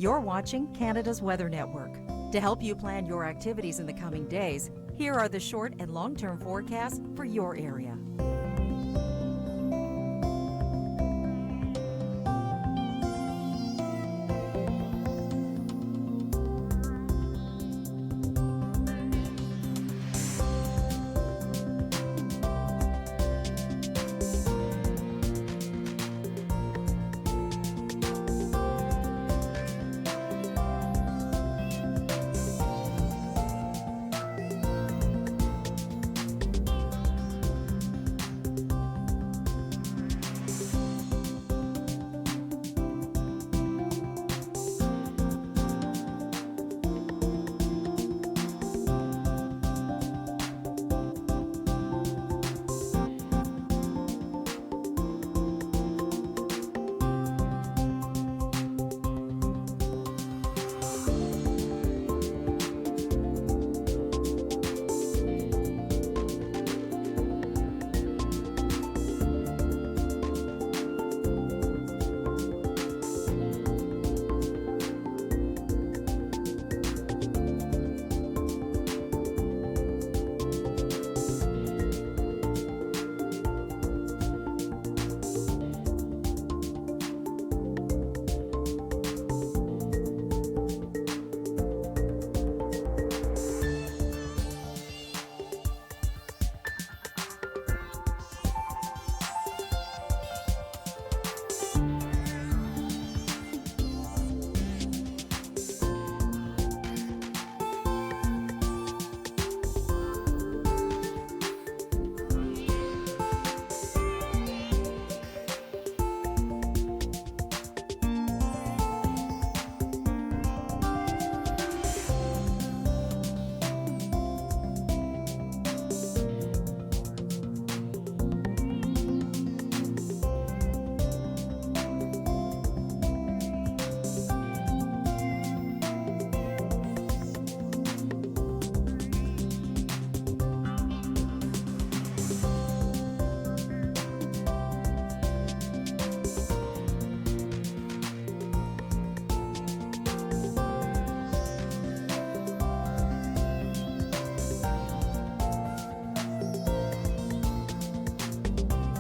You're watching Canada's Weather Network. To help you plan your activities in the coming days, here are the short and long-term forecasts for your area.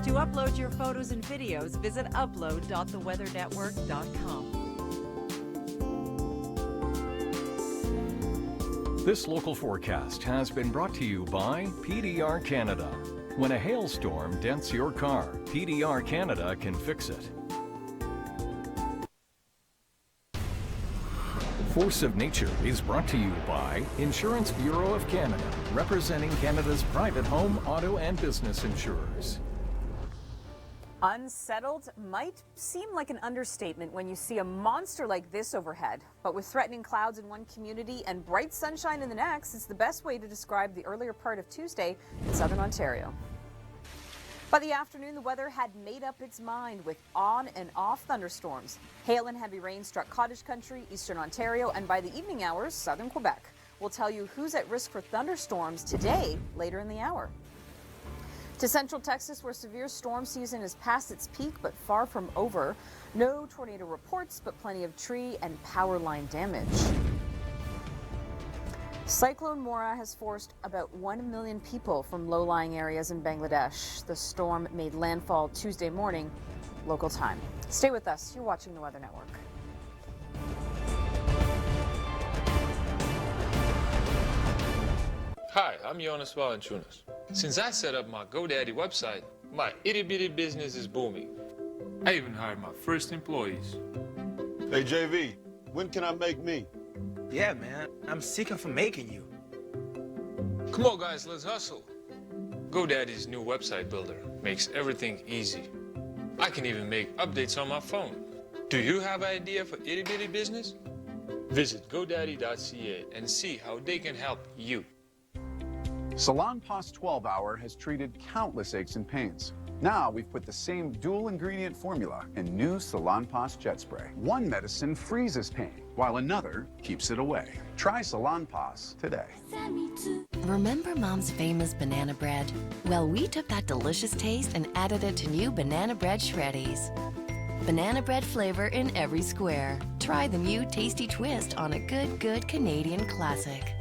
To upload your photos and videos, visit upload.theweathernetwork.com. This local forecast has been brought to you by PDR Canada. When a hailstorm dents your car, PDR Canada can fix it. Force of Nature is brought to you by Insurance Bureau of Canada, representing Canada's private home, auto, and business insurers. Unsettled might seem like an understatement when you see a monster like this overhead. But with threatening clouds in one community and bright sunshine in the next, it's the best way to describe the earlier part of Tuesday in southern Ontario. By the afternoon, the weather had made up its mind with on and off thunderstorms. Hail and heavy rain struck cottage country, eastern Ontario, and by the evening hours, southern Quebec. We'll tell you who's at risk for thunderstorms today, later in the hour. To central Texas, where severe storm season is past its peak but far from over. No tornado reports, but plenty of tree and power line damage. Cyclone Mora has forced about 1 million people from low-lying areas in Bangladesh. The storm made landfall Tuesday morning, local time. Stay with us. You're watching the Weather Network. Hi, I'm Jonas Valanciunas. Since I set up my GoDaddy website, my itty-bitty business is booming. I even hired my first employees. Hey, JV, when can I make me? Yeah, man, I'm seeking for making you. Come on, guys, let's hustle. GoDaddy's new website builder makes everything easy. I can even make updates on my phone. Do you have an idea for itty-bitty business? Visit GoDaddy.ca and see how they can help you. Salonpas 12-Hour has treated countless aches and pains. Now we've put the same dual ingredient formula in new Salonpas Jet Spray. One medicine freezes pain, while another keeps it away. Try Salonpas today. Remember Mom's famous banana bread? Well, we took that delicious taste and added it to new banana bread shreddies. Banana bread flavor in every square. Try the new tasty twist on a good Canadian classic.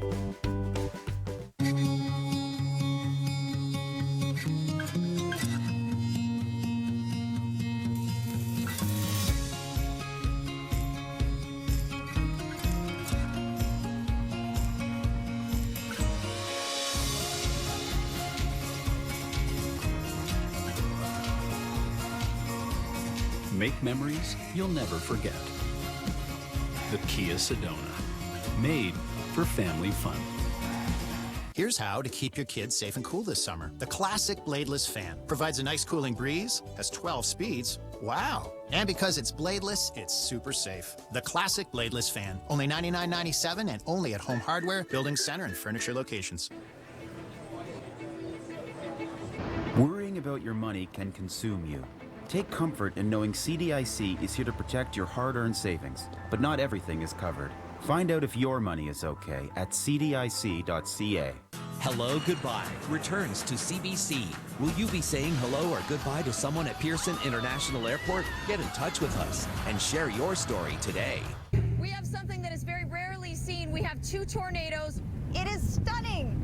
Make memories you'll never forget. The Kia Sedona, made for family fun. Here's how to keep your kids safe and cool this summer. The classic bladeless fan provides a nice cooling breeze, has 12 speeds. Wow. And because it's bladeless, it's super safe. The classic bladeless fan, only $99.97 and only at Home Hardware, Building Center, and furniture locations. Worrying about your money can consume you. Take comfort in knowing CDIC is here to protect your hard-earned savings, but not everything is covered. Find out if your money is okay at cdic.ca. Hello Goodbye returns to CBC. Will you be saying hello or goodbye to someone at Pearson International Airport? Get in touch with us and share your story today. We have something that is very rarely seen. We have 2 tornadoes. It is stunning.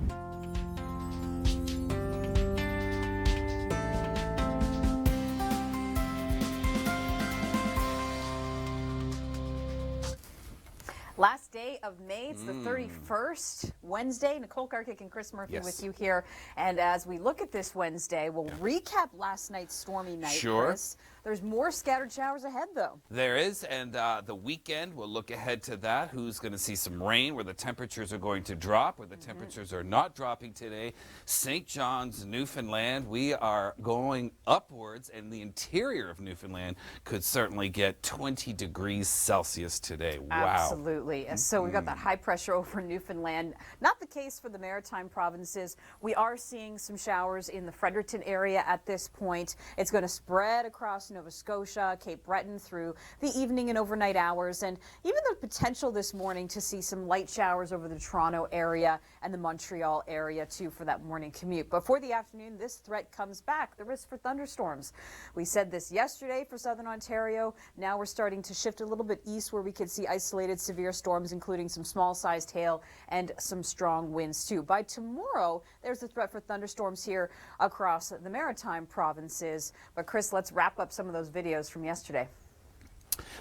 Last day of May, it's the 31st, Wednesday. Nicole Garkick and Chris Murphy with you here. And as we look at this Wednesday, we'll recap last night's stormy night, Chris. There's more scattered showers ahead, though. There is, and the weekend, we'll look ahead to that. Who's going to see some rain, where the temperatures are going to drop, where the temperatures are not dropping today. St. John's, Newfoundland, we are going upwards, and the interior of Newfoundland could certainly get 20 degrees Celsius today. Wow. Absolutely. So we've got that high pressure over Newfoundland. Not the case for the Maritime provinces. We are seeing some showers in the Fredericton area at this point. It's going to spread across Nova Scotia, Cape Breton through the evening and overnight hours, and even the potential this morning to see some light showers over the Toronto area and the Montreal area too for that morning commute. But for the afternoon, this threat comes back, the risk for thunderstorms. We said this yesterday for southern Ontario. Now we're starting to shift a little bit east where we could see isolated severe storms, including some small-sized hail and some strong winds too. By tomorrow, there's the threat for thunderstorms here across the Maritime provinces. But Chris, let's wrap up some of those videos from yesterday.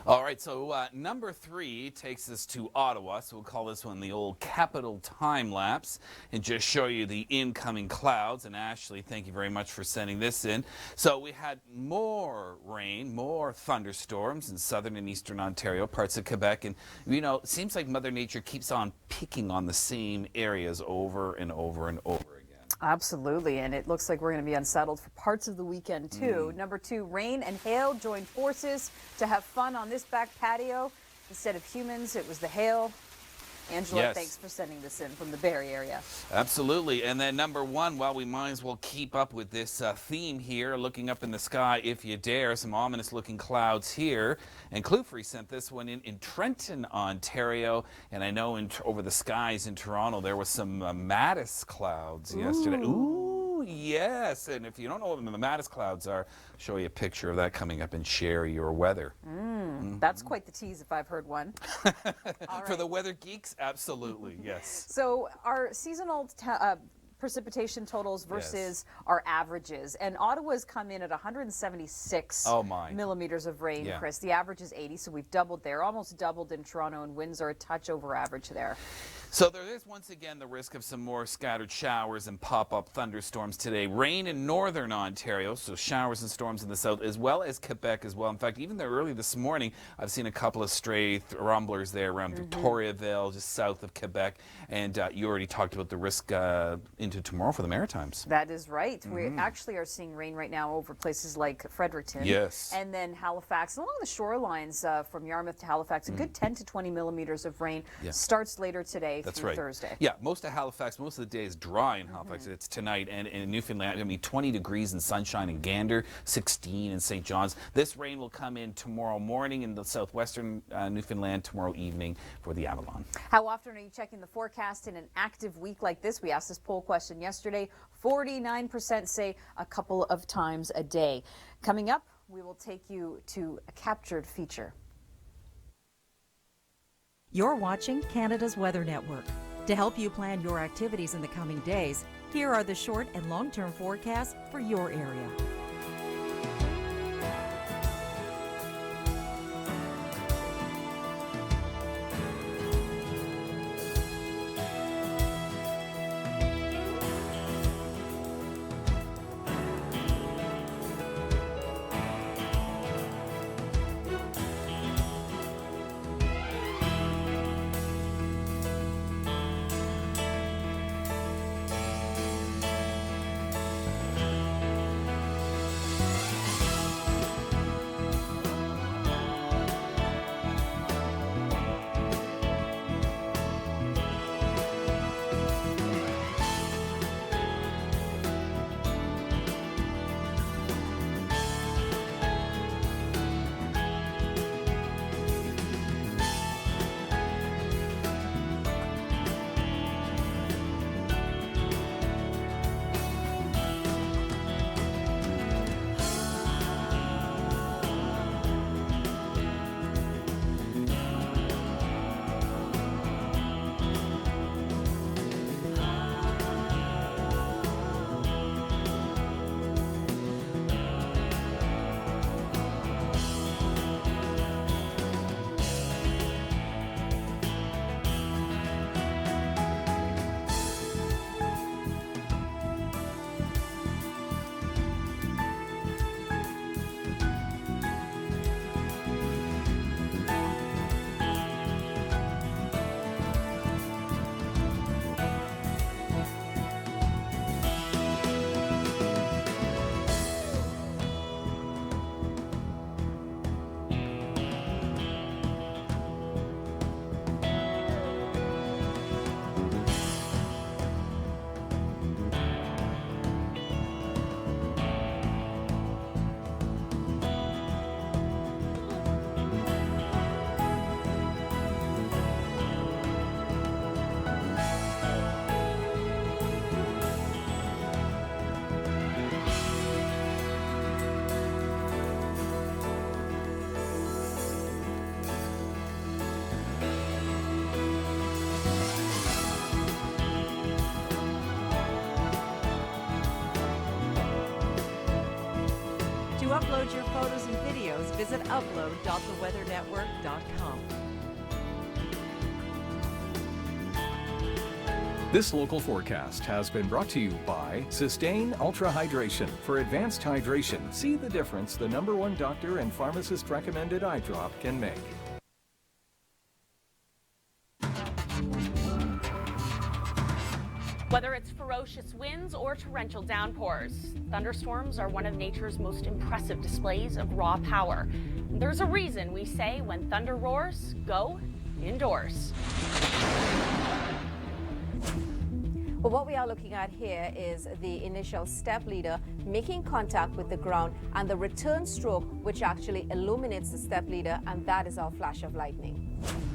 All right, so number 3 takes us to Ottawa, so we'll call this one the old capital time lapse and just show you the incoming clouds. And Ashley, thank you very much for sending this in. So we had more rain, more thunderstorms in southern and eastern Ontario, parts of Quebec, and you know, it seems like Mother Nature keeps on picking on the same areas over and over and over again. Absolutely, and it looks like we're going to be unsettled for parts of the weekend too. Number 2, rain and hail joined forces to have fun on this back patio. Instead of humans, it was the hail. Angela, thanks for sending this in from the Barrie area. Absolutely. And then number 1, well, we might as well keep up with this theme here, looking up in the sky if you dare. Some ominous looking clouds here. And Clufrey sent this one in Trenton, Ontario. And I know over the skies in Toronto, there was some Mattis clouds yesterday. Ooh, yes. And if you don't know what the Mattis clouds are, I'll show you a picture of that coming up and share your weather. That's quite the tease if I've heard one. For the weather geeks, absolutely, yes. So our seasonal precipitation totals versus our averages, and Ottawa's come in at 176 millimeters of rain, Chris. The average is 80, so we've doubled there, almost doubled in Toronto, and winds are a touch over average there. So there is once again the risk of some more scattered showers and pop-up thunderstorms today. Rain in northern Ontario, so showers and storms in the south, as well as Quebec as well. In fact, even there early this morning, I've seen a couple of stray rumblers there around Victoriaville, just south of Quebec. And you already talked about the risk into tomorrow for the Maritimes. That is right. We actually are seeing rain right now over places like Fredericton. Yes. And then Halifax. Along the shorelines from Yarmouth to Halifax, a good 10 to 20 millimeters of rain starts later today. Through Thursday. Yeah, most of Halifax, most of the day is dry in Halifax. It's tonight, and in Newfoundland, I mean, 20 degrees and sunshine in Gander, 16 in St. John's. This rain will come in tomorrow morning in the southwestern Newfoundland, tomorrow evening for the Avalon. How often are you checking the forecast in an active week like this? We asked this poll question yesterday. 49% say a couple of times a day. Coming up, we will take you to a captured feature. You're watching Canada's Weather Network. To help you plan your activities in the coming days, here are the short and long-term forecasts for your area. To upload your photos and videos, visit upload.theweathernetwork.com. This local forecast has been brought to you by Sustain Ultra Hydration. For advanced hydration, see the difference the #1 doctor and pharmacist recommended eye drop can make. Whether it's ferocious winds or torrential downpours, thunderstorms are one of nature's most impressive displays of raw power. There's a reason we say when thunder roars, go indoors. But what we are looking at here is the initial step leader making contact with the ground and the return stroke, which actually illuminates the step leader, and that is our flash of lightning.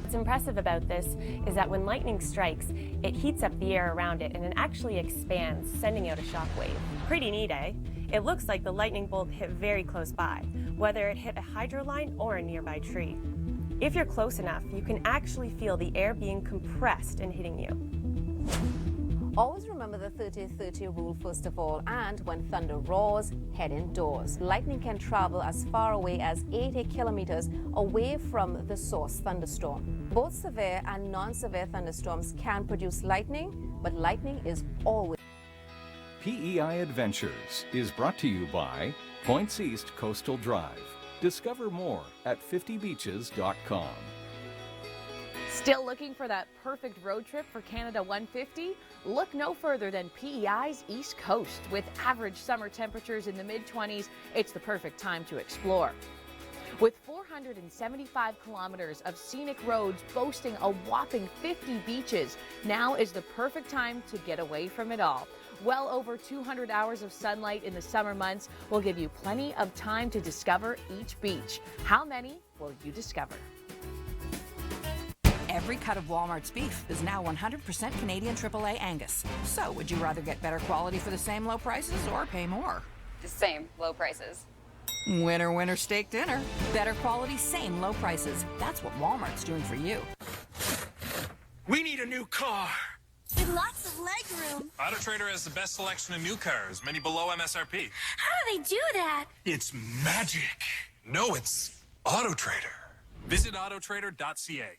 What's impressive about this is that when lightning strikes, it heats up the air around it and it actually expands, sending out a shock wave. Pretty neat, eh? It looks like the lightning bolt hit very close by, whether it hit a hydro line or a nearby tree. If you're close enough, you can actually feel the air being compressed and hitting you. Always remember the 30-30 rule first of all, and when thunder roars, head indoors. Lightning can travel as far away as 80 kilometers away from the source thunderstorm. Both severe and non-severe thunderstorms can produce lightning, but lightning is always... PEI Adventures is brought to you by Points East Coastal Drive. Discover more at 50beaches.com. Still looking for that perfect road trip for Canada 150? Look no further than PEI's East Coast. With average summer temperatures in the mid-20s, it's the perfect time to explore. With 475 kilometers of scenic roads boasting a whopping 50 beaches, now is the perfect time to get away from it all. Well over 200 hours of sunlight in the summer months will give you plenty of time to discover each beach. How many will you discover? Every cut of Walmart's beef is now 100% Canadian AAA Angus. So, would you rather get better quality for the same low prices or pay more? The same low prices. Winner, winner, steak dinner. Better quality, same low prices. That's what Walmart's doing for you. We need a new car. With lots of legroom. Auto Trader has the best selection of new cars, many below MSRP. How do they do that? It's magic. No, it's Auto Trader. Visit autotrader.ca.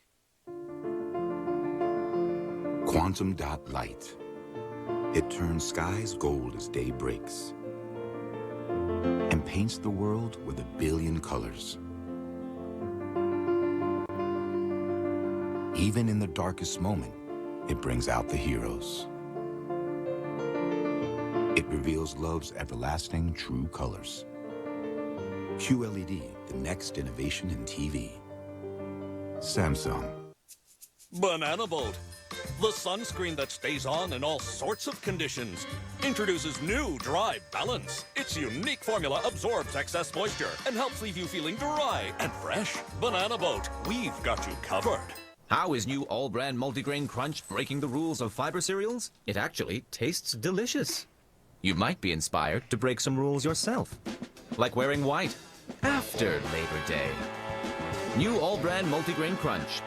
Quantum dot light. It turns skies gold as day breaks and paints the world with 1 billion colors. Even in the darkest moment, it brings out the heroes. It reveals love's everlasting true colors. QLED, the next innovation in TV. Samsung. Banana Boat, the sunscreen that stays on in all sorts of conditions. Introduces new Dry Balance. Its unique formula absorbs excess moisture and helps leave you feeling dry and fresh. Banana Boat, we've got you covered. How is new all-brand multigrain crunch breaking the rules of fiber cereals? It actually tastes delicious. You might be inspired to break some rules yourself, like wearing white after Labor Day. New all-brand multigrain crunch.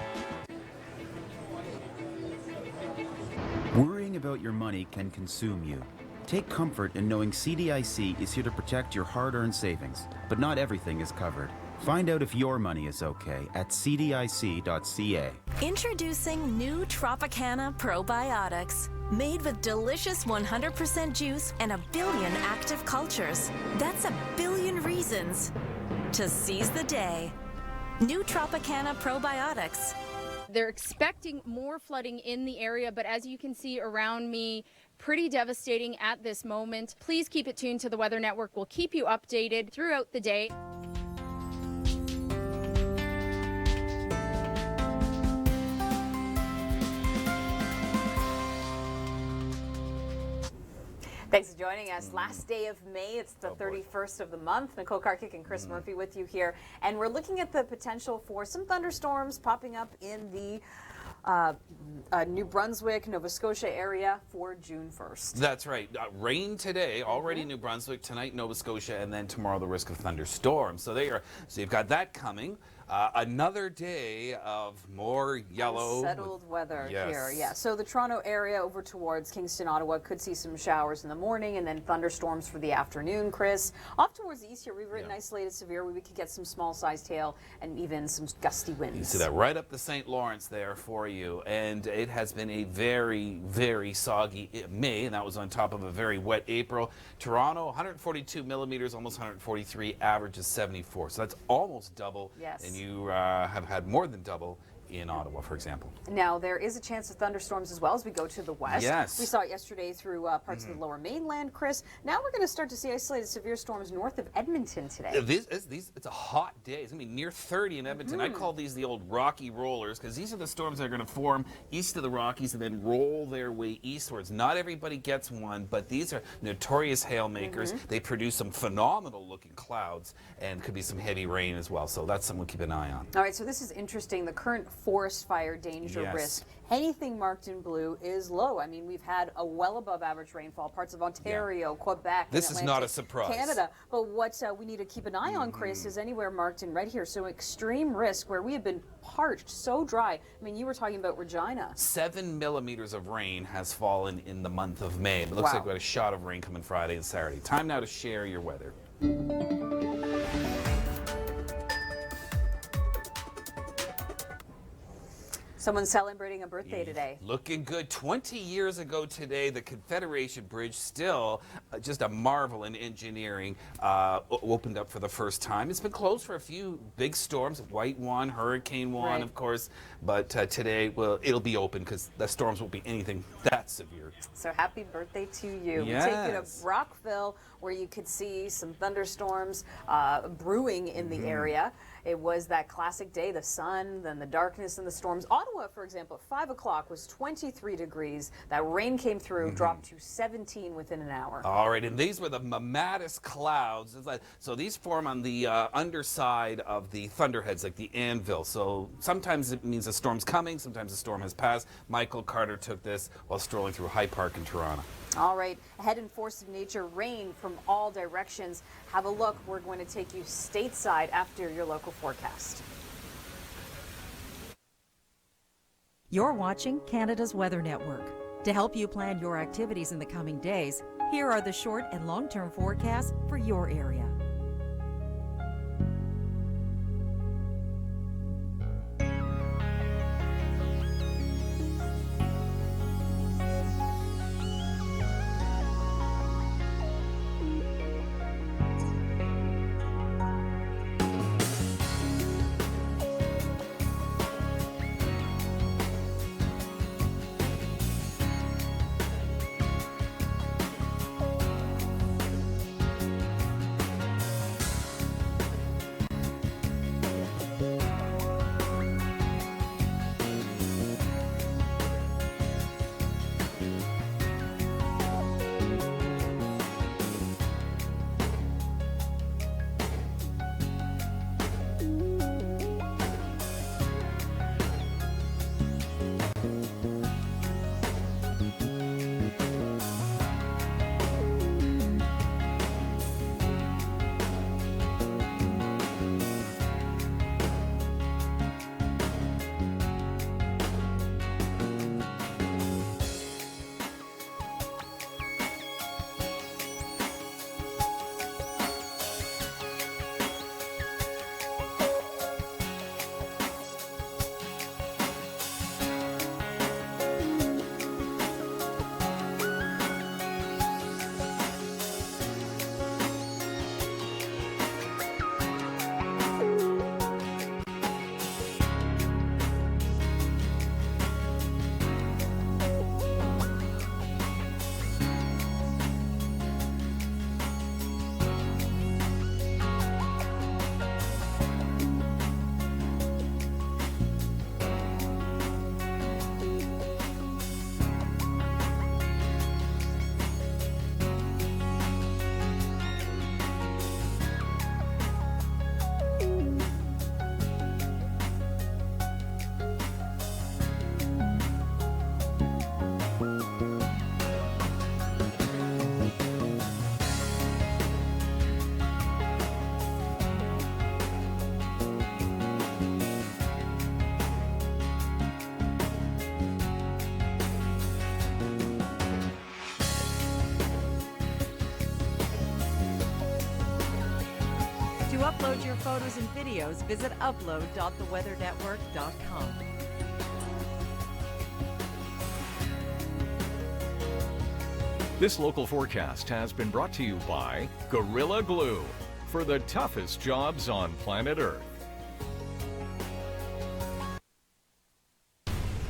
Worrying about your money can consume you. Take comfort in knowing CDIC is here to protect your hard-earned savings, but not everything is covered. Find out if your money is okay at cdic.ca. Introducing new Tropicana Probiotics. Made with delicious 100% juice and 1 billion active cultures. That's 1 billion reasons to seize the day. New Tropicana Probiotics. They're expecting more flooding in the area, but as you can see around me, pretty devastating at this moment. Please keep it tuned to the Weather Network. We'll keep you updated throughout the day. Thanks for joining us. Last day of May, it's the 31st of the month. Nicole Karkic and Chris Murphy with you here. And we're looking at the potential for some thunderstorms popping up in the New Brunswick, Nova Scotia area for June 1st. That's right. Rain today, already New Brunswick, tonight Nova Scotia, and then tomorrow the risk of thunderstorms. So you've got that coming. Another day of more yellow. Settled weather Yes. here, yeah. So the Toronto area over towards Kingston, Ottawa could see some showers in the morning and then thunderstorms for the afternoon, Chris. Off towards the east here, we've written isolated severe where we could get some small-sized hail and even some gusty winds. You see that right up the St. Lawrence there for you. And it has been a very, very soggy May, and that was on top of a very wet April. Toronto, 142 millimeters, almost 143, average is 74. So that's almost double. Yes. And you have had more than double in Ottawa, for example. Now, there is a chance of thunderstorms as well as we go to the west. Yes. We saw it yesterday through parts of the lower mainland, Chris. Now we're going to start to see isolated severe storms north of Edmonton today. It's a hot day. It's going to be near 30 in Edmonton. I call these the old Rocky rollers because these are the storms that are going to form east of the Rockies and then roll their way eastwards. Not everybody gets one, but these are notorious hail makers. They produce some phenomenal looking clouds and could be some heavy rain as well. So that's something we'll keep an eye on. All right, so this is interesting. The current forest fire danger risk, anything marked in blue is low. I mean, we've had a well above average rainfall, parts of Ontario, Quebec, This is Atlantic, not a surprise. Canada. But what we need to keep an eye on, Chris, is anywhere marked in red here. So extreme risk where we have been parched, so dry. I mean, you were talking about Regina. 7 millimeters of rain has fallen in the month of May. It looks like we got a shot of rain coming Friday and Saturday. Time now to share your weather. Someone's celebrating a birthday today. Looking good. 20 years ago today, the Confederation Bridge, still just a marvel in engineering, opened up for the first time. It's been closed for a few big storms, White one, Hurricane one, of course, but today, well, it'll be open because the storms won't be anything that severe. So happy birthday to you. Yes. We take you to Brockville, where you could see some thunderstorms brewing in the area. It was that classic day, the sun, then the darkness and the storms. Ottawa, for example, at 5 o'clock was 23 degrees. That rain came through, dropped to 17 within an hour. All right, and these were the mammatus clouds. So these form on the underside of the thunderheads, like the anvil. So sometimes it means a storm's coming, sometimes a storm has passed. Michael Carter took this while strolling through High Park in Toronto. All right, ahead in force of nature, rain from all directions. Have a look. We're going to take you stateside after your local forecast. You're watching Canada's Weather Network. To help you plan your activities in the coming days, here are the short and long-term forecasts for your area. To upload your photos and videos, visit upload.theweathernetwork.com. This local forecast has been brought to you by Gorilla Glue for the toughest jobs on planet Earth.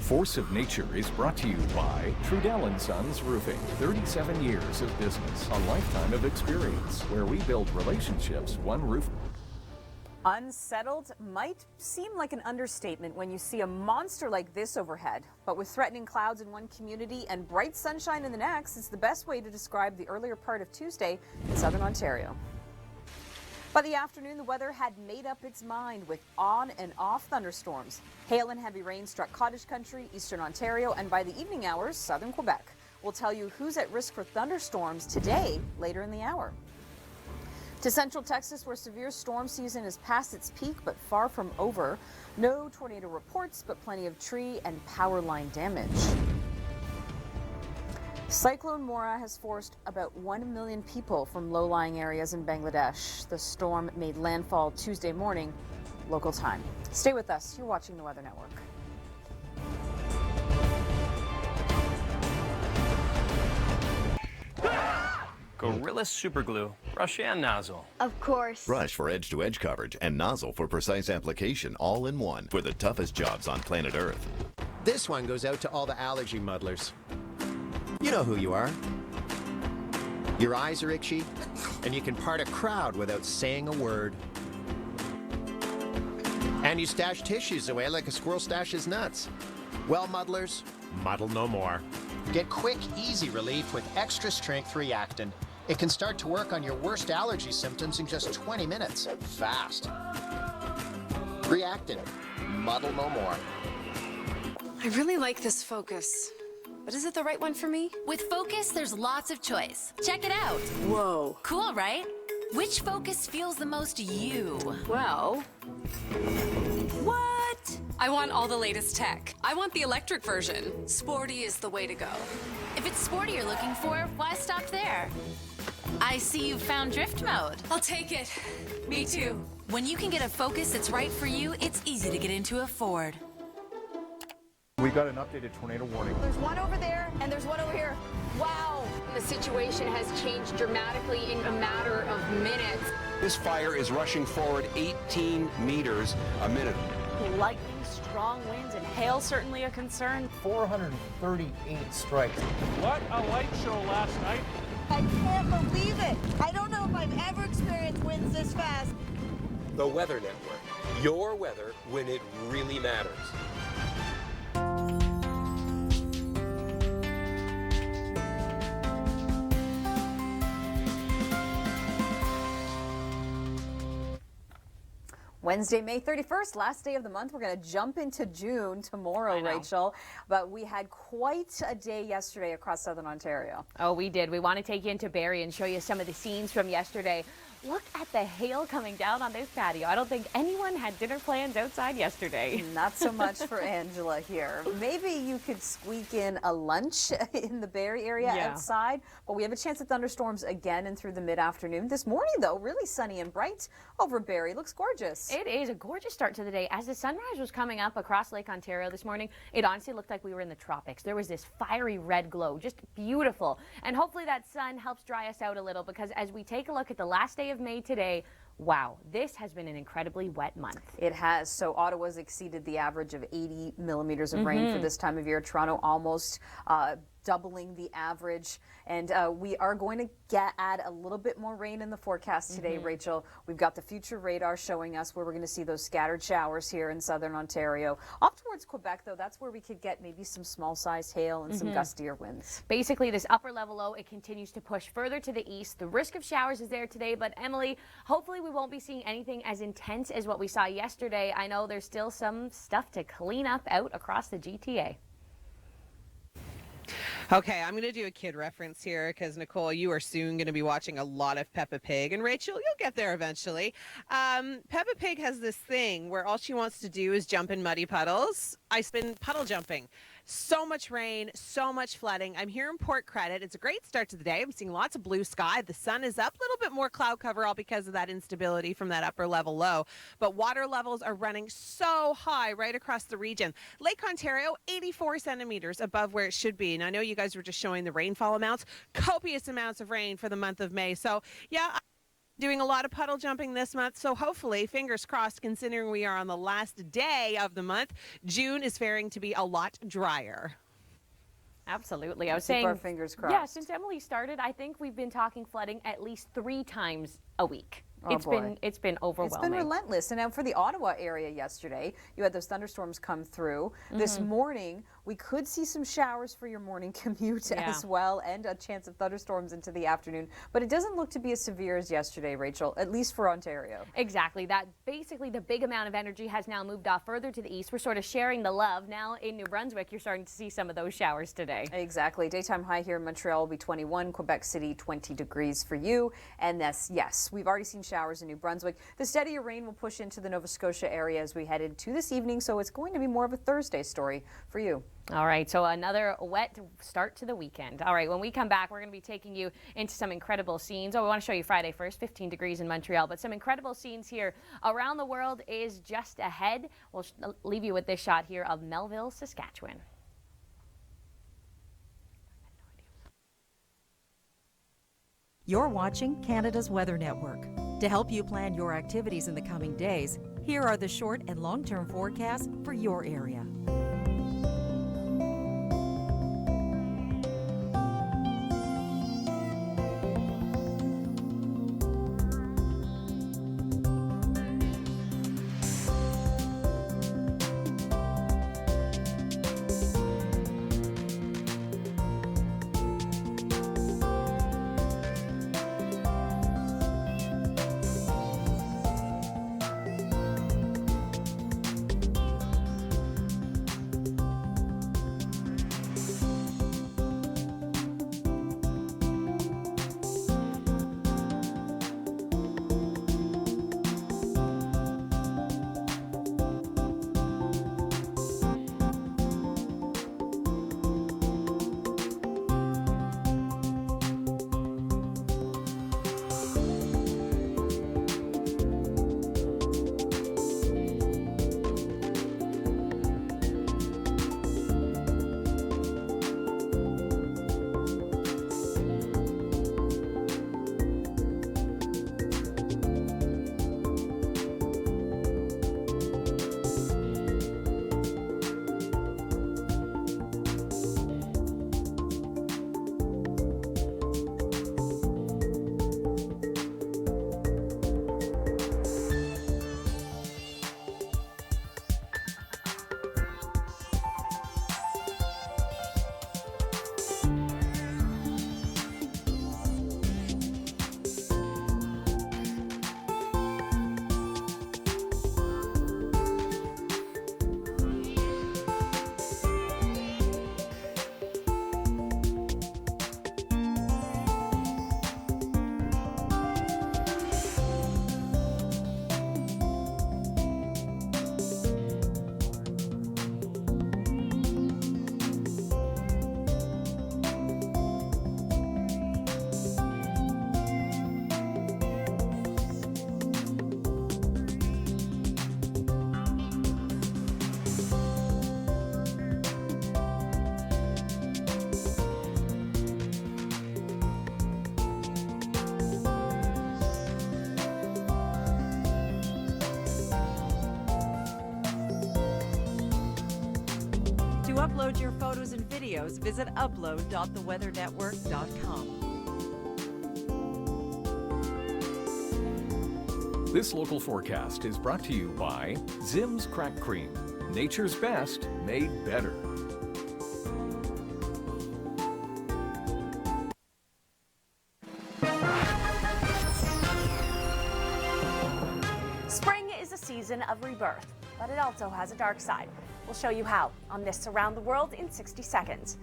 Force of Nature is brought to you by Trudell & Sons Roofing. 37 years of business, a lifetime of experience, where we build relationships one roof. Unsettled might seem like an understatement when you see a monster like this overhead. But with threatening clouds in one community and bright sunshine in the next, it's the best way to describe the earlier part of Tuesday in southern Ontario. By the afternoon, the weather had made up its mind with on and off thunderstorms. Hail and heavy rain struck cottage country, eastern Ontario, and by the evening hours, southern Quebec. We'll tell you who's at risk for thunderstorms today, later in the hour. To central Texas, where severe storm season is past its peak but far from over. No tornado reports, but plenty of tree and power line damage. Cyclone Mora has forced about 1 million people from low-lying areas in Bangladesh. The storm made landfall Tuesday morning, local time. Stay with us. You're watching the Weather Network. Gorilla Superglue, brush and nozzle. Of course. Brush for edge-to-edge coverage and nozzle for precise application, all in one, for the toughest jobs on planet Earth. This one goes out to all the allergy muddlers. You know who you are. Your eyes are itchy, and you can part a crowd without saying a word. And you stash tissues away like a squirrel stashes nuts. Well, muddlers, muddle no more. Get quick, easy relief with extra strength Reactin. It can start to work on your worst allergy symptoms in just 20 minutes. Fast. Reactin. Muddle no more. I really like this focus, but is it the right one for me? With Focus, there's lots of choice. Check it out. Whoa. Cool, right? Which Focus feels the most you? Well... What? I want all the latest tech. I want the electric version. Sporty is the way to go. If it's sporty you're looking for, why stop there? I see you've found drift mode. I'll take it. Me too. When you can get a Focus that's right for you, it's easy to get into a Ford. We got an updated tornado warning. There's one over there, and there's one over here. Wow! The situation has changed dramatically in a matter of minutes. This fire is rushing forward 18 meters a minute. Lightning, strong winds, and hail certainly a concern. 438 strikes. What a light show last night. I can't believe it. I don't know if I've ever experienced winds this fast. The Weather Network. Your weather when it really matters. Wednesday, May 31st, last day of the month. We're going to jump into June tomorrow, Rachel. But we had quite a day yesterday across southern Ontario. Oh, we did. We want to take you into Barrie and show you some of the scenes from yesterday. Look at the hail coming down on this patio. I don't think anyone had dinner plans outside yesterday. Not so much for Angela here. Maybe you could squeak in a lunch in the Barrie area outside, but we have a chance of thunderstorms again and through the mid-afternoon. This morning, though, really sunny and bright over Barrie. Looks gorgeous. It is a gorgeous start to the day. As the sunrise was coming up across Lake Ontario this morning, it honestly looked like we were in the tropics. There was this fiery red glow, just beautiful. And hopefully that sun helps dry us out a little, because as we take a look at the last day of May today, wow, this has been an incredibly wet month. It has. So Ottawa's exceeded the average of 80 millimeters of rain for this time of year. Toronto almost doubling the average. And we are going to add a little bit more rain in the forecast today, Rachel. We've got the future radar showing us where we're going to see those scattered showers here in southern Ontario. Off towards Quebec, though, that's where we could get maybe some small-sized hail and some gustier winds. Basically, this upper level low, it continues to push further to the east. The risk of showers is there today, but Emily, hopefully we won't be seeing anything as intense as what we saw yesterday. I know there's still some stuff to clean up out across the GTA. Okay, I'm going to do a kid reference here because, Nicole, you are soon going to be watching a lot of Peppa Pig. And, Rachel, you'll get there eventually. Peppa Pig has this thing where all she wants to do is jump in muddy puddles. I've been puddle jumping. So much rain, so much flooding. I'm here in Port Credit. It's a great start to the day. I'm seeing lots of blue sky. The sun is up, a little bit more cloud cover, all because of that instability from that upper level low. But water levels are running so high right across the region. Lake Ontario, 84 centimeters above where it should be. And I know you guys were just showing the rainfall amounts, copious amounts of rain for the month of May. So, yeah, doing a lot of puddle jumping this month, so hopefully, fingers crossed, considering we are on the last day of the month, June is faring to be a lot drier. Absolutely. I was Keep saying, our fingers crossed. yeah, since Emily started, I think we've been talking flooding at least 3 times a week. Oh, It's been overwhelming. It's been relentless. And now for the Ottawa area yesterday, you had those thunderstorms come through. This morning, we could see some showers for your morning commute as well, and a chance of thunderstorms into the afternoon. But it doesn't look to be as severe as yesterday, Rachel, at least for Ontario. Exactly. That basically the big amount of energy has now moved off further to the east. We're sort of sharing the love. Now in New Brunswick, you're starting to see some of those showers today. Exactly. Daytime high here in Montreal will be 21, Quebec City 20 degrees for you. And yes, we've already seen showers in New Brunswick. The steadier rain will push into the Nova Scotia area as we head into this evening, so it's going to be more of a Thursday story for you. All right, so another wet start to the weekend. All right, when we come back, we're going to be taking you into some incredible scenes. Oh, we want to show you Friday first, 15 degrees in Montreal, but some incredible scenes here around the world is just ahead. We'll leave you with this shot here of Melville, Saskatchewan. You're watching Canada's Weather Network. To help you plan your activities in the coming days, here are the short and long-term forecasts for your area. To upload your photos and videos, visit upload.theweathernetwork.com. This local forecast is brought to you by Zim's Crack Cream. Nature's best made better. Spring is a season of rebirth, but it also has a dark side. We'll show you how on this Around the World in 60 seconds.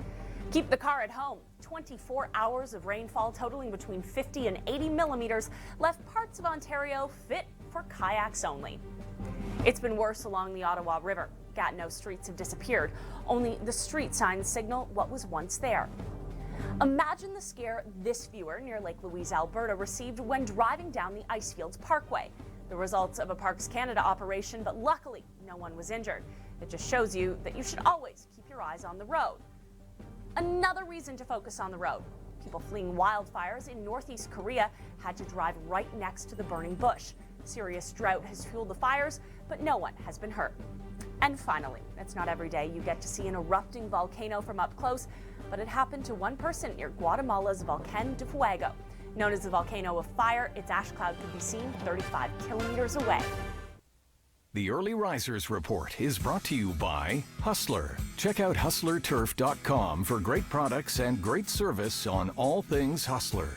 Keep the car at home. 24 hours of rainfall totaling between 50 and 80 millimeters left parts of Ontario fit for kayaks only. It's been worse along the Ottawa River. Gatineau streets have disappeared. Only the street signs signal what was once there. Imagine the scare this viewer near Lake Louise, Alberta received when driving down the Icefields Parkway. The results of a Parks Canada operation, but luckily no one was injured. It just shows you that you should always keep your eyes on the road. Another reason to focus on the road. People fleeing wildfires in Northeast Korea had to drive right next to the burning bush. Serious drought has fueled the fires, but no one has been hurt. And finally, it's not every day you get to see an erupting volcano from up close, but it happened to one person near Guatemala's Volcán de Fuego. Known as the Volcano of Fire, its ash cloud could be seen 35 kilometers away. The Early Risers Report is brought to you by Hustler. Check out hustlerturf.com for great products and great service on all things Hustler.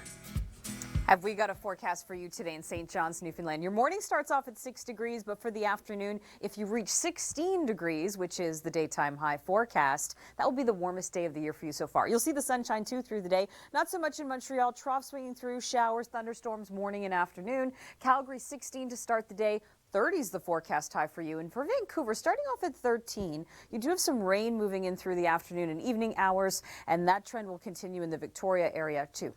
Have we got a forecast for you today in St. John's, Newfoundland? Your morning starts off at 6 degrees, but for the afternoon, if you reach 16 degrees, which is the daytime high forecast, that will be the warmest day of the year for you so far. You'll see the sunshine too through the day. Not so much in Montreal. Trough swinging through, showers, thunderstorms morning and afternoon. Calgary 16 to start the day. 30 is the forecast high for you. And for Vancouver, starting off at 13, you do have some rain moving in through the afternoon and evening hours, and that trend will continue in the Victoria area too.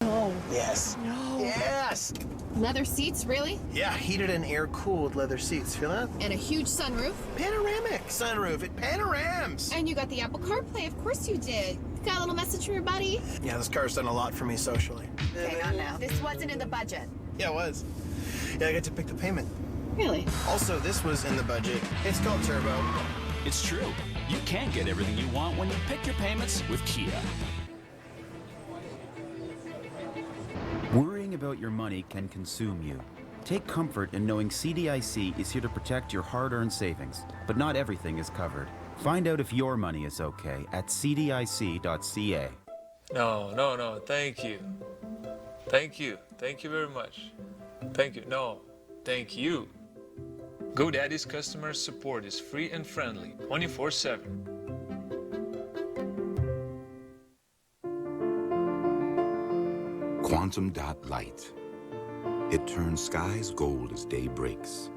No. Yes. No. Yes. Leather seats, really? Yeah, heated and air-cooled leather seats. Feel that? And a huge sunroof? Panoramic sunroof. It panorams. And you got the Apple CarPlay. Of course you did. Got a little message from your buddy? Yeah, this car's done a lot for me socially. Hang on now. This wasn't in the budget. Yeah, it was. Yeah, I got to pick the payment. Really? Also, this was in the budget. It's called Turbo. It's true. You can get everything you want when you pick your payments with Kia. Worrying about your money can consume you. Take comfort in knowing CDIC is here to protect your hard-earned savings, but not everything is covered. Find out if your money is okay at cdic.ca. No, thank you. Thank you. Thank you very much. Thank you. No, thank you. GoDaddy's customer support is free and friendly, 24/7. Quantum dot light. It turns skies gold as day breaks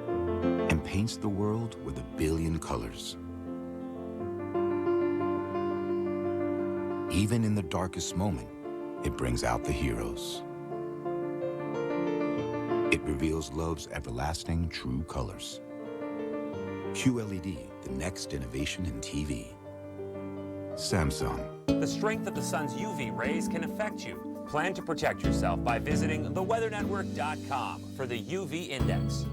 and paints the world with 1 billion colors. Even in the darkest moment, it brings out the heroes. It reveals love's everlasting true colors. QLED, the next innovation in TV. Samsung. The strength of the sun's UV rays can affect you. Plan to protect yourself by visiting theweathernetwork.com for the UV index.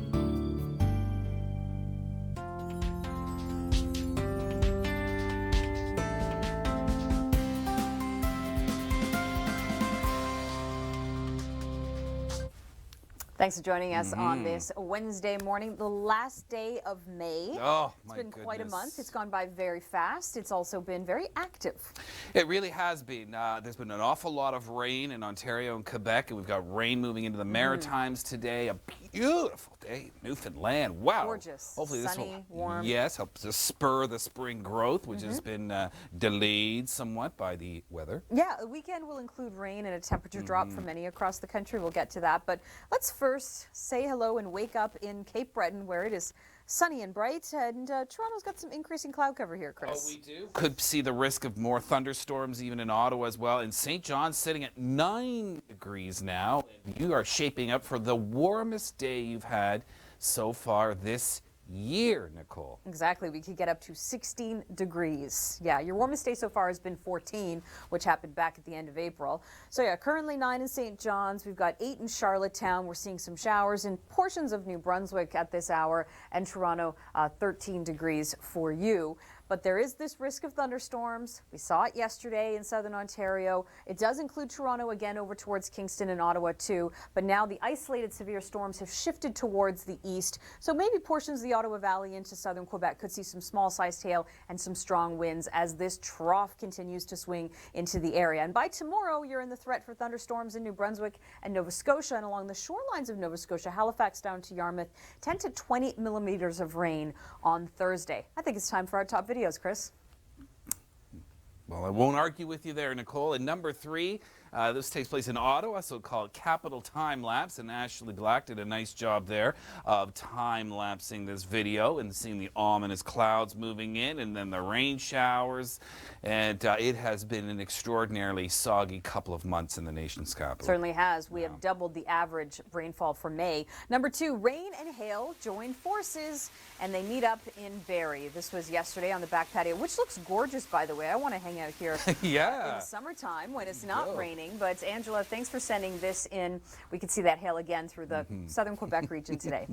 Thanks for joining us on this Wednesday morning, the last day of May. Oh, it's been quite a month. It's gone by very fast. It's also been very active. It really has been. There's been an awful lot of rain in Ontario and Quebec, and we've got rain moving into the Maritimes today. A beautiful day, Newfoundland. Wow. Gorgeous. Hopefully sunny, this will, warm. yes, help to spur the spring growth, which has been delayed somewhat by the weather. Yeah, the weekend will include rain and a temperature drop for many across the country. We'll get to that. But let's first say hello and wake up in Cape Breton, where it is sunny and bright. And Toronto's got some increasing cloud cover here, Chris. Oh, we do? Could see the risk of more thunderstorms even in Ottawa as well. And St. John's sitting at 9 degrees now. You are shaping up for the warmest day you've had so far this year, Nicole. Exactly. We could get up to 16 degrees. Yeah, your warmest day so far has been 14, which happened back at the end of April. So yeah, currently 9 in St. John's. We've got 8 in Charlottetown. We're seeing some showers in portions of New Brunswick at this hour, and Toronto 13 degrees for you. but there is this risk of thunderstorms. We saw it yesterday in southern Ontario. It does include Toronto again over towards Kingston and Ottawa too, but now the isolated severe storms have shifted towards the east, so maybe portions of the Ottawa Valley into southern Quebec could see some small-sized hail and some strong winds as this trough continues to swing into the area. And by tomorrow, you're in the threat for thunderstorms in New Brunswick and Nova Scotia, and along the shorelines of Nova Scotia, Halifax down to Yarmouth, 10 to 20 millimeters of rain on Thursday. I think it's time for our top videos, Chris. Well, I won't argue with you there, Nicole. And number 3, this takes place in Ottawa, so called Capital Time Lapse, and Ashley Black did a nice job there of time-lapsing this video and seeing the ominous clouds moving in and then the rain showers, and it has been an extraordinarily soggy couple of months in the nation's capital. Certainly has. We have doubled the average rainfall for May. Number 2, rain and hail join forces, and they meet up in Barrie. This was yesterday on the back patio, which looks gorgeous, by the way. I want to hang out here in the summertime when it's not raining. But Angela, thanks for sending this in. We can see that hail again through the southern Quebec region today.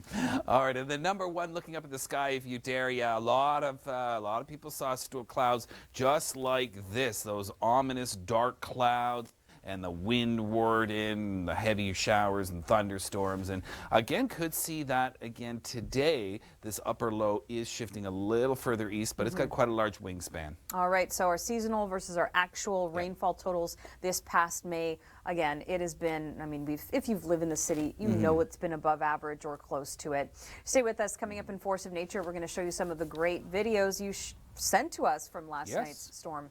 All right, and then number 1, looking up at the sky, if you dare, a lot of people saw storm clouds just like this, those ominous dark clouds, and the windward in, the heavy showers and thunderstorms. And again, could see that again today. This upper low is shifting a little further east, but it's got quite a large wingspan. All right, so our seasonal versus our actual rainfall totals this past May. Again, it has been, I mean, if you've lived in the city, you know it's been above average or close to it. Stay with us. Coming up in Force of Nature, we're going to show you some of the great videos you sent to us from last night's storm.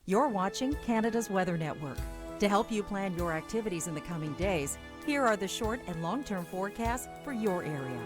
You're watching Canada's Weather Network. To help you plan your activities in the coming days, here are the short and long-term forecasts for your area.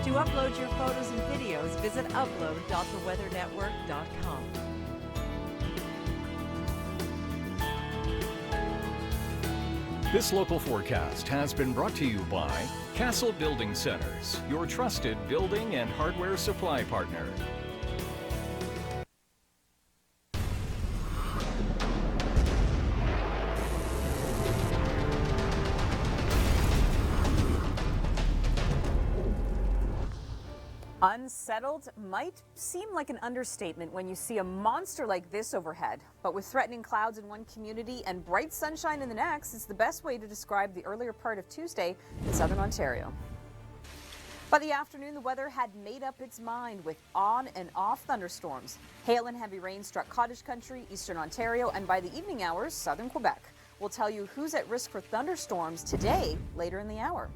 To upload your photos and videos, visit upload.theweathernetwork.com. This local forecast has been brought to you by Castle Building Centers, your trusted building and hardware supply partner. unsettled might seem like an understatement when you see a monster like this overhead. But with threatening clouds in one community and bright sunshine in the next, it's the best way to describe the earlier part of Tuesday in southern Ontario. By the afternoon, the weather had made up its mind with on and off thunderstorms. Hail and heavy rain struck cottage country, eastern Ontario, and by the evening hours, southern Quebec. We'll tell you who's at risk for thunderstorms today, later in the hour.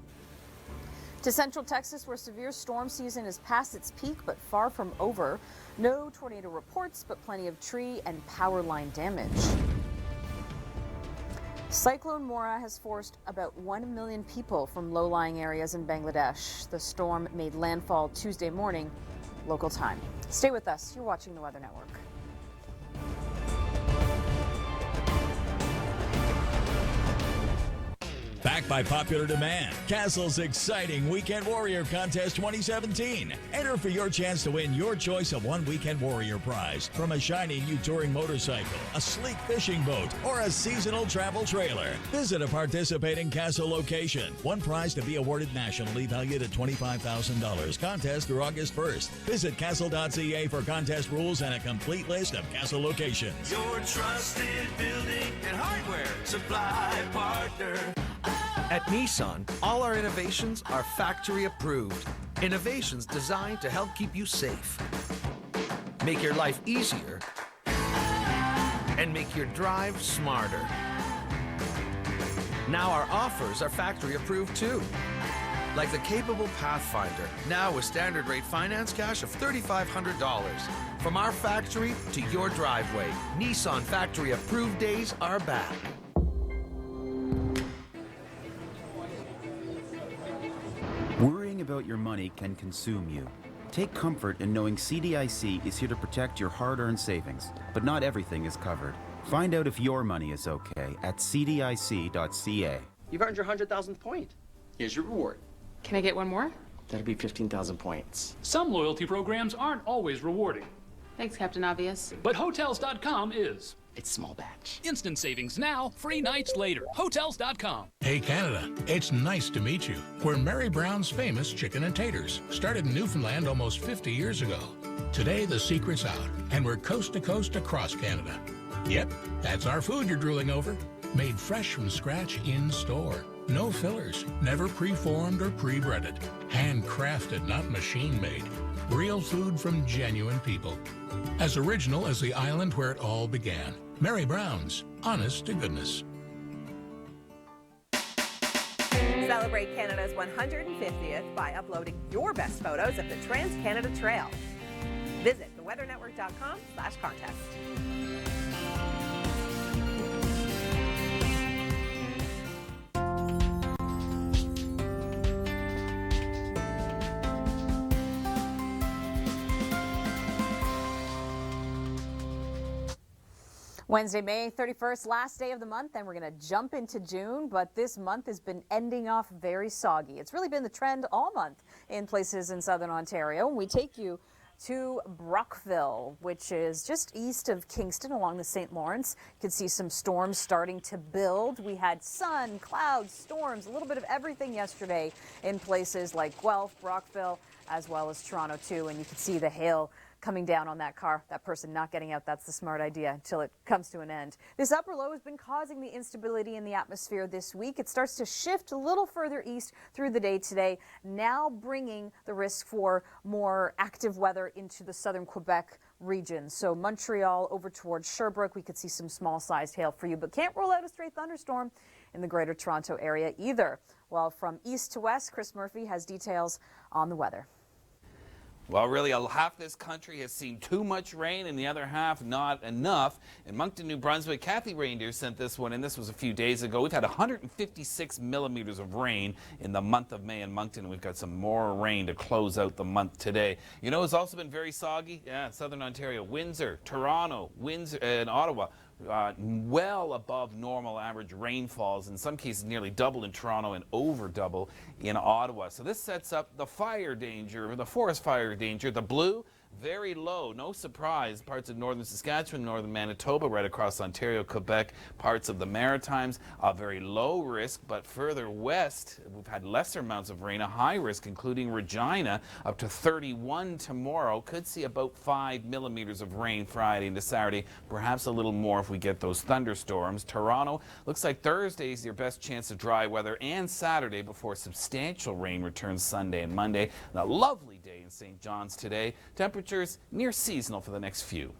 To central Texas, where severe storm season is past its peak but far from over. No tornado reports, but plenty of tree and power line damage. Cyclone Mora has forced about 1 million people from low-lying areas in Bangladesh. The storm made landfall Tuesday morning, local time. Stay with us. You're watching the Weather Network. Back by popular demand, Castle's exciting Weekend Warrior Contest 2017. Enter for your chance to win your choice of one Weekend Warrior prize, from a shiny new touring motorcycle, a sleek fishing boat, or a seasonal travel trailer. Visit a participating Castle location. One prize to be awarded nationally, valued at $25,000. Contest through August 1st. Visit castle.ca for contest rules and a complete list of Castle locations. Your trusted building and hardware supply partner. At Nissan, all our innovations are factory approved. Innovations designed to help keep you safe, make your life easier, and make your drive smarter. Now our offers are factory approved too. Like the capable Pathfinder, now with standard rate finance cash of $3,500. From our factory to your driveway, Nissan factory approved days are back. Worrying about your money can consume you. Take comfort in knowing CDIC is here to protect your hard-earned savings, but not everything is covered. Find out if your money is okay at cdic.ca. You've earned your 100,000th point. Here's your reward. Can I get one more? That'll be 15,000 points. Some loyalty programs aren't always rewarding, Thanks, Captain Obvious. but Hotels.com is. It's small batch. Instant savings now, free nights later. Hotels.com. Hey Canada, it's nice to meet you. We're Mary Brown's famous chicken and taters, started in Newfoundland almost 50 years ago. Today the secret's out, and we're coast to coast across Canada. Yep, that's our food you're drooling over. Made fresh from scratch in store. No fillers, never pre-formed or pre-breaded. Handcrafted, not machine-made. Real food from genuine people. As original as the island where it all began. Mary Brown's, honest to goodness. Celebrate Canada's 150th by uploading your best photos of the Trans-Canada Trail. Visit theweathernetwork.com/contest. Wednesday, May 31st, last day of the month, and we're going to jump into June, but this month has been ending off very soggy. It's really been the trend all month in places in southern Ontario. We take you to Brockville, which is just east of Kingston along the St. Lawrence. You can see some storms starting to build. We had sun, clouds, storms, a little bit of everything yesterday in places like Guelph, Brockville, as well as Toronto too, and you can see the hail coming down on that car. That person not getting out, that's the smart idea until it comes to an end. This upper low has been causing the instability in the atmosphere this week. It starts to shift a little further east through the day today, now bringing the risk for more active weather into the southern Quebec region. So Montreal over towards Sherbrooke, we could see some small-sized hail for you, but can't rule out a stray thunderstorm in the greater Toronto area either. Well, from east to west, Chris Murphy has details on the weather. Well, really, half this country has seen too much rain and the other half not enough. In Moncton, New Brunswick, Kathy Reindeer sent this one, and this was a few days ago. We've had 156 millimeters of rain in the month of May in Moncton. We've got some more rain to close out the month today. You know, it's also been very soggy. Yeah, southern Ontario, Windsor, Toronto, Windsor, and Ottawa. Well above normal average rainfalls, in some cases nearly double in Toronto and over double in Ottawa. So this sets up the fire danger, the forest fire danger, the blue, very low. No surprise. Parts of northern Saskatchewan, northern Manitoba, right across Ontario, Quebec, parts of the Maritimes, a very low risk, but further west, we've had lesser amounts of rain, a high risk, including Regina, up to 31 tomorrow. Could see about 5 millimeters of rain Friday into Saturday, perhaps a little more if we get those thunderstorms. Toronto, looks like Thursday is your best chance of dry weather, and Saturday before substantial rain returns Sunday and Monday. And a lovely day in St. John's today. Temperatures near seasonal for the next few.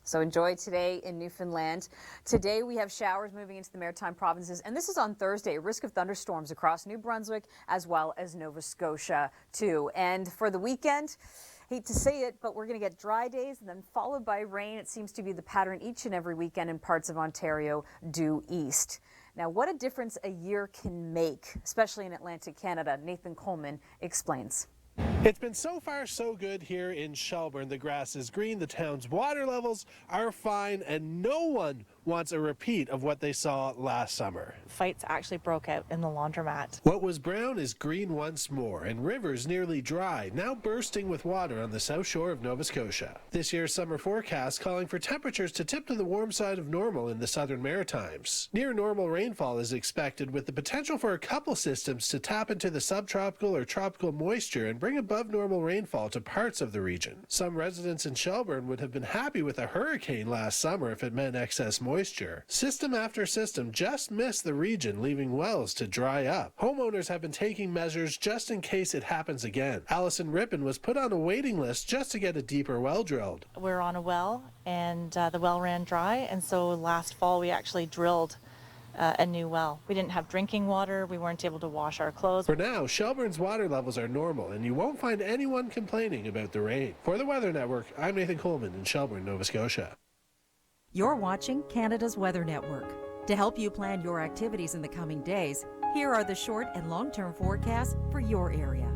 So enjoy today in Newfoundland. Today we have showers moving into the Maritime provinces, and this is on Thursday. A risk of thunderstorms across New Brunswick as well as Nova Scotia too. And for the weekend, hate to say it, but we're going to get dry days and then followed by rain. It seems to be the pattern each and every weekend in parts of Ontario due east. Now, what a difference a year can make, especially in Atlantic Canada. Nathan Coleman explains. It's been so far so good here in Shelburne. The grass is green, the town's water levels are fine, and no one wants a repeat of what they saw last summer. Fights actually broke out in the laundromat. What was brown is green once more, and rivers nearly dry, now bursting with water on the south shore of Nova Scotia. This year's summer forecast calling for temperatures to tip to the warm side of normal in the southern Maritimes. Near normal rainfall is expected, with the potential for a couple systems to tap into the subtropical or tropical moisture and bring above normal rainfall to parts of the region. Some residents in Shelburne would have been happy with a hurricane last summer if it meant excess moisture. System after system just missed the region, leaving wells to dry up. Homeowners have been taking measures just in case it happens again. Allison Rippon was put on a waiting list just to get a deeper well drilled. We're on a well, and the well ran dry, and so last fall we actually drilled a new well. We didn't have drinking water, we weren't able to wash our clothes. For now, Shelburne's water levels are normal, and you won't find anyone complaining about the rain. For the Weather Network, I'm Nathan Coleman in Shelburne, Nova Scotia. You're watching Canada's Weather Network. To help you plan your activities in the coming days, here are the short and long-term forecasts for your area.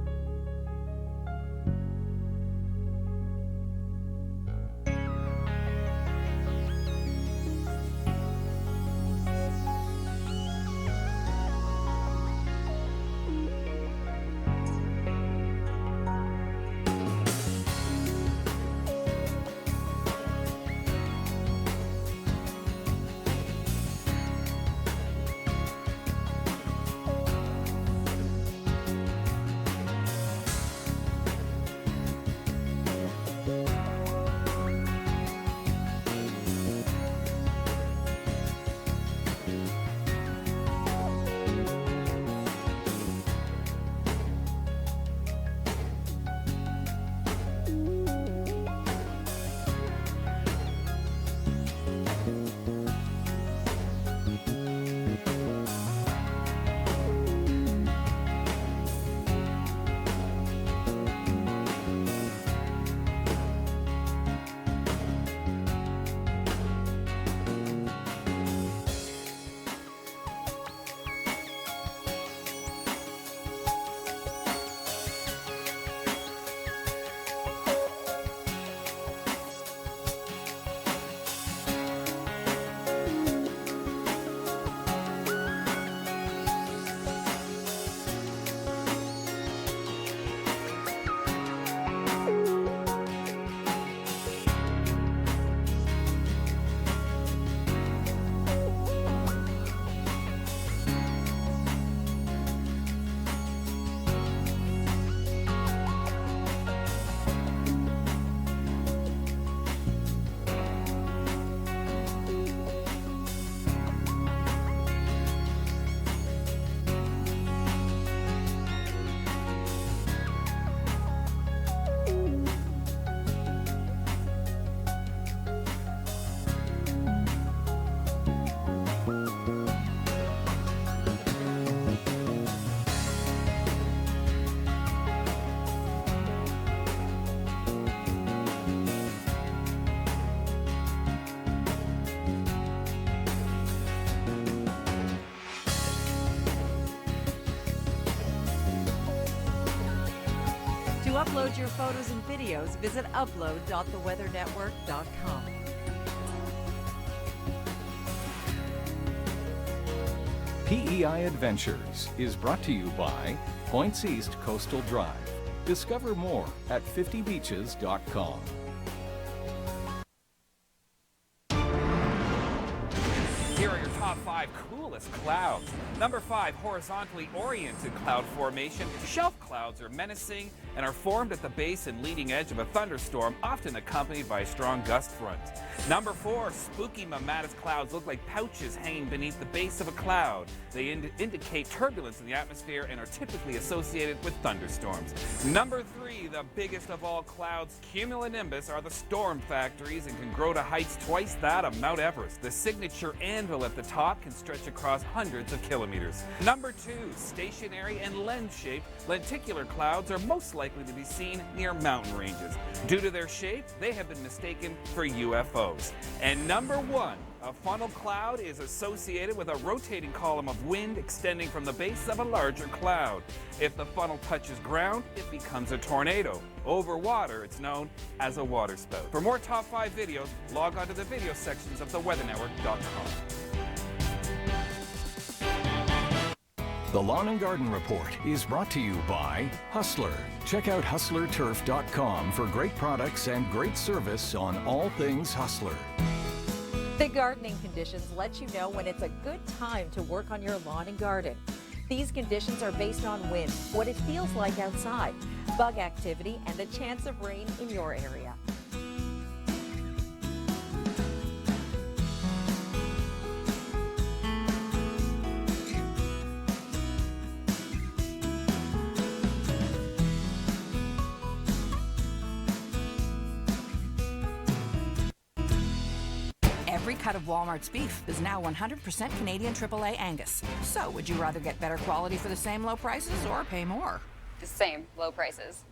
To upload your photos and videos, visit upload.theweathernetwork.com. PEI Adventures is brought to you by Points East Coastal Drive, Discover more at 50beaches.com. Here are your top 5 coolest clouds. Number 5, horizontally oriented cloud formation. Shelf clouds are menacing and are formed at the base and leading edge of a thunderstorm, often accompanied by a strong gust front. Number 4, spooky mammatus clouds look like pouches hanging beneath the base of a cloud. They indicate turbulence in the atmosphere and are typically associated with thunderstorms. Number 3, the biggest of all clouds, cumulonimbus, are the storm factories and can grow to heights twice that of Mount Everest. The signature anvil at the top can stretch across hundreds of kilometers. Number 2, stationary and lens-shaped lenticular clouds are most likely to be seen near mountain ranges. Due to their shape, they have been mistaken for UFOs. And number 1, a funnel cloud is associated with a rotating column of wind extending from the base of a larger cloud. If the funnel touches ground, it becomes a tornado. Over water, it's known as a waterspout. For more top 5 videos, log on to the video sections of theweathernetwork.com. The Lawn and Garden Report is brought to you by Hustler. Check out hustlerturf.com for great products and great service on all things Hustler. The gardening conditions let you know when it's a good time to work on your lawn and garden. These conditions are based on wind, what it feels like outside, bug activity, and the chance of rain in your area. Every cut of Walmart's beef is now 100% Canadian AAA Angus. So, would you rather get better quality for the same low prices or pay more? The same low prices.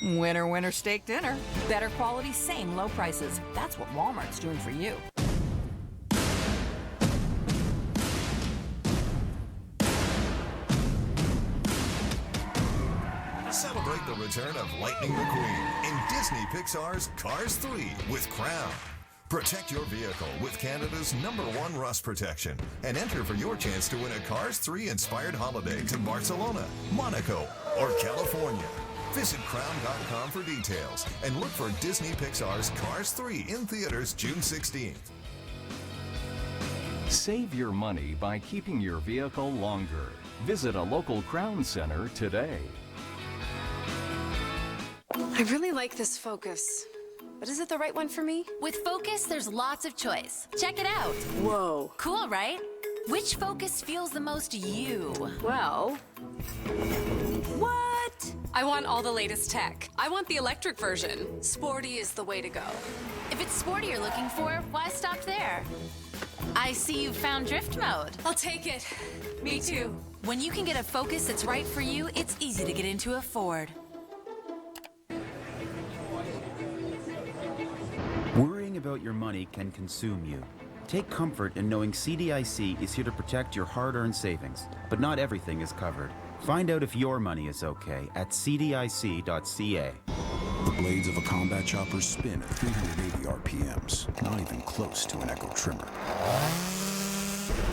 Winner, winner, steak dinner. Better quality, same low prices. That's what Walmart's doing for you. Celebrate the return of Lightning McQueen in Disney Pixar's Cars 3 with Crown. Protect your vehicle with Canada's #1 rust protection and enter for your chance to win a Cars 3 inspired holiday to Barcelona, Monaco, or California. Visit crown.com for details and look for Disney Pixar's Cars 3 in theaters June 16th. Save your money by keeping your vehicle longer. Visit a local Crown Center today. I really like this Focus. But is it the right one for me? With Focus, there's lots of choice. Check it out. Whoa. Cool, right? Which Focus feels the most you? Well... What? I want all the latest tech. I want the electric version. Sporty is the way to go. If it's sporty you're looking for, why stop there? I see you've found drift mode. I'll take it. Me too. When you can get a Focus that's right for you, it's easy to get into a Ford. Worrying about your money can consume you. Take comfort in knowing CDIC is here to protect your hard-earned savings, but not everything is covered. Find out if your money is okay at cdic.ca. The blades of a combat chopper spin at 380 RPMs, not even close to an Echo trimmer.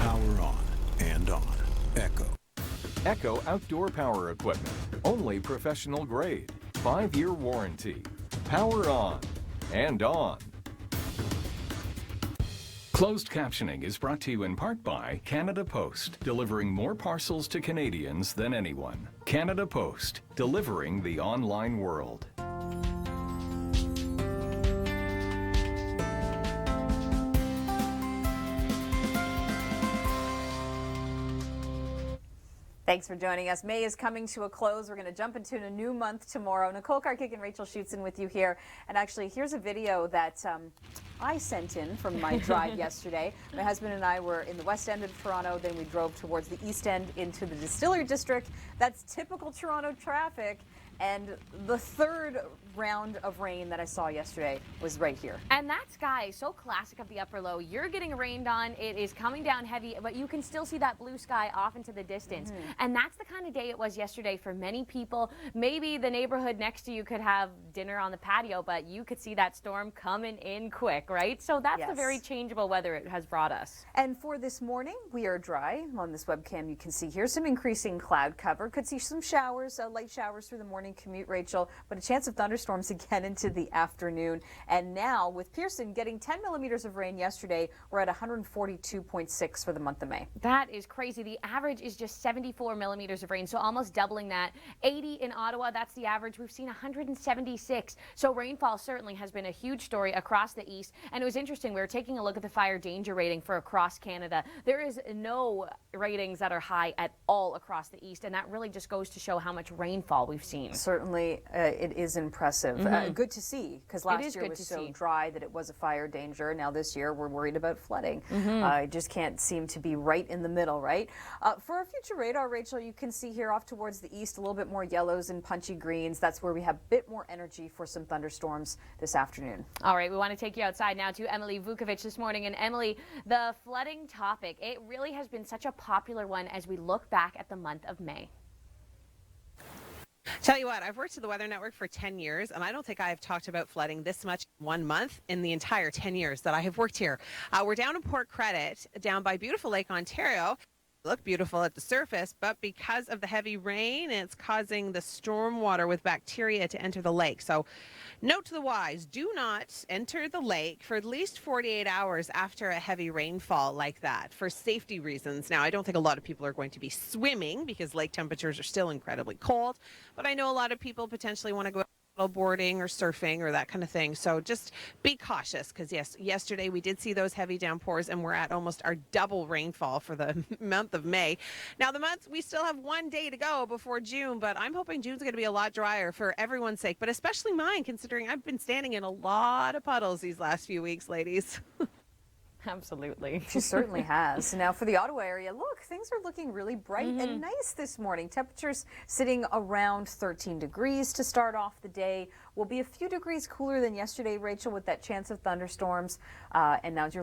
Power on and on. Echo. Echo Outdoor Power Equipment. Only professional grade. 5-year warranty. Power on and on. Closed captioning is brought to you in part by Canada Post, delivering more parcels to Canadians than anyone. Canada Post, delivering the online world. Thanks for joining us. May is coming to a close. We're going to jump into a new month tomorrow. Nicole Karkik and Rachel Schutzen with you here. And actually, here's a video that I sent in from my drive yesterday. My husband and I were in the west end of Toronto. Then we drove towards the east end into the Distillery District. That's typical Toronto traffic. And the third round of rain that I saw yesterday was right here. And that sky is so classic of the upper low. You're getting rained on. It is coming down heavy, but you can still see that blue sky off into the distance. And that's the kind of day it was yesterday for many people. Maybe the neighborhood next to you could have dinner on the patio, but you could see that storm coming in quick, right? So that's the very changeable weather it has brought us. And for this morning, we are dry. On this webcam, you can see here some increasing cloud cover. Could see some showers, light showers through the morning commute, Rachel, but a chance of thunderstorms again into the afternoon. And now, with Pearson getting 10 millimeters of rain yesterday, we're at 142.6 for the month of May. That is crazy. The average is just 74 millimeters of rain, so almost doubling that. 80 in Ottawa, that's the average. We've seen 176. So rainfall certainly has been a huge story across the east. And it was interesting, we were taking a look at the fire danger rating for across Canada. There is no ratings that are high at all across the east, and that really just goes to show how much rainfall we've seen. Certainly, it is impressive. Good to see, because last year was so dry that it was a fire danger. Now this year, we're worried about flooding. It just can't seem to be right in the middle, right? For our future radar, Rachel, you can see here off towards the east a little bit more yellows and punchy greens. That's where we have a bit more energy for some thunderstorms this afternoon. All right, we want to take you outside now to Emily Vukovic this morning. And Emily, the flooding topic, it really has been such a popular one as we look back at the month of May. Tell you what, I've worked at the Weather Network for 10 years, and I don't think I've talked about flooding this much in 1 month in the entire 10 years that I have worked here. We're down in Port Credit, down by beautiful Lake Ontario. Look beautiful at the surface, but because of the heavy rain, it's causing the storm water with bacteria to enter the lake. So note to the wise, do not enter the lake for at least 48 hours after a heavy rainfall like that for safety reasons. Now, I don't think a lot of people are going to be swimming because lake temperatures are still incredibly cold, but I know a lot of people potentially want to go boarding or surfing or that kind of thing. So just be cautious, because yes, yesterday we did see those heavy downpours and we're at almost our double rainfall for the month of May. Now the month, we still have 1 day to go before June, but I'm hoping June's going to be a lot drier for everyone's sake, but especially mine, considering I've been standing in a lot of puddles these last few weeks, ladies. Absolutely. She certainly has. Now for the Ottawa area, look, things are looking really bright and nice this morning. Temperatures sitting around 13 degrees to start off the day. Will be a few degrees cooler than yesterday, Rachel, with that chance of thunderstorms. And now's your look.